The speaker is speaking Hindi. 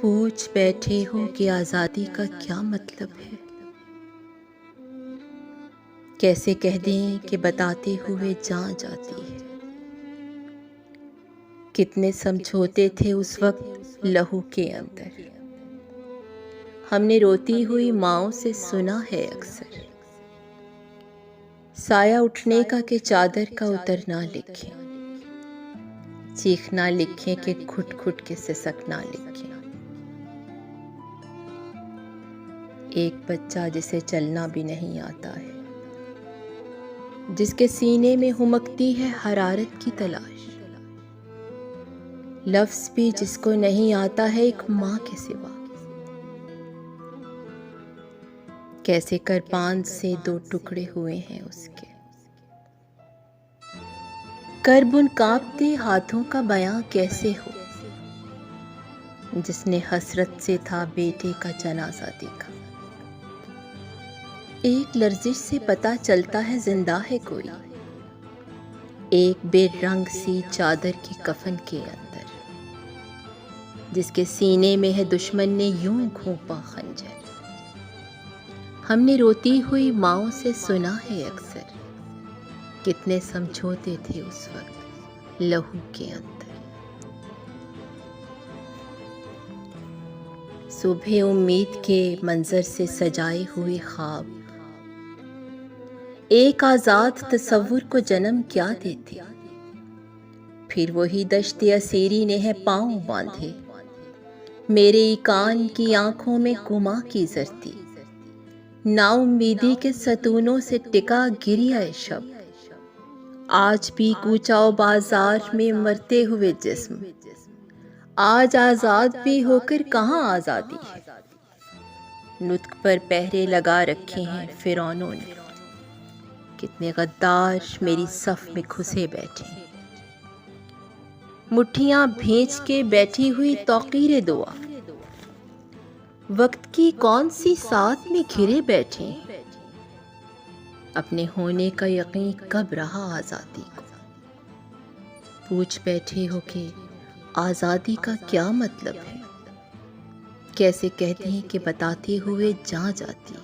पूछ बैठे हो कि आज़ादी का क्या मतलब है। कैसे कह दें कि बताते हुए जान जाती है। कितने समझौते थे उस वक्त लहू के अंदर। हमने रोती हुई माँओं से सुना है अक्सर। साया उठने का कि चादर का उतरना लिखे, चीखना लिखे कि घुट घुट के सिसकना लिखे। एक बच्चा जिसे चलना भी नहीं आता है, जिसके सीने में हुमकती है हरारत की तलाश। लफ्ज़ भी जिसको नहीं आता है एक माँ के सिवा। कैसे कर बांध से दो टुकड़े हुए हैं उसके। कर्ब उन कांपते हाथों का बयां कैसे हो, जिसने हसरत से था बेटे का जनाजा देखा। एक लर्जिश से पता चलता है जिंदा है कोई, एक बेरंग सी चादर की कफन के अंदर, जिसके सीने में है दुश्मन ने यूं घोंपा खंजर। हमने रोती हुई माँओं से सुना है अक्सर। कितने समझौते थे उस वक्त लहू के अंदर। सुबह उम्मीद के मंजर से सजाए हुए ख्वाब एक आजाद तसव्वुर को जन्म क्या देते। फिर वही दश्त असीरी ने है पांव बांधे, मेरे कान की आंखों में गुमा की जरती। नाउम्मीदी के सतूनों से टिका गिरिया शब, आज भी कूचाओ बाजार में मरते हुए जिस्म। आज आजाद भी होकर कहाँ आजादी है। नुत्क पर पहरे लगा रखे हैं फिरौनों ने। कितने गद्दार मेरी सफ में घुसे बैठे, मुट्ठियां भींच के बैठी हुई तौकीरे दुआ। वक्त की कौन सी साथ में घिरे बैठे, अपने होने का यकीन कब रहा आज़ादी को। पूछ बैठे हो कि आज़ादी का क्या मतलब है। कैसे कहते हैं कि बताते हुए जान जाती है।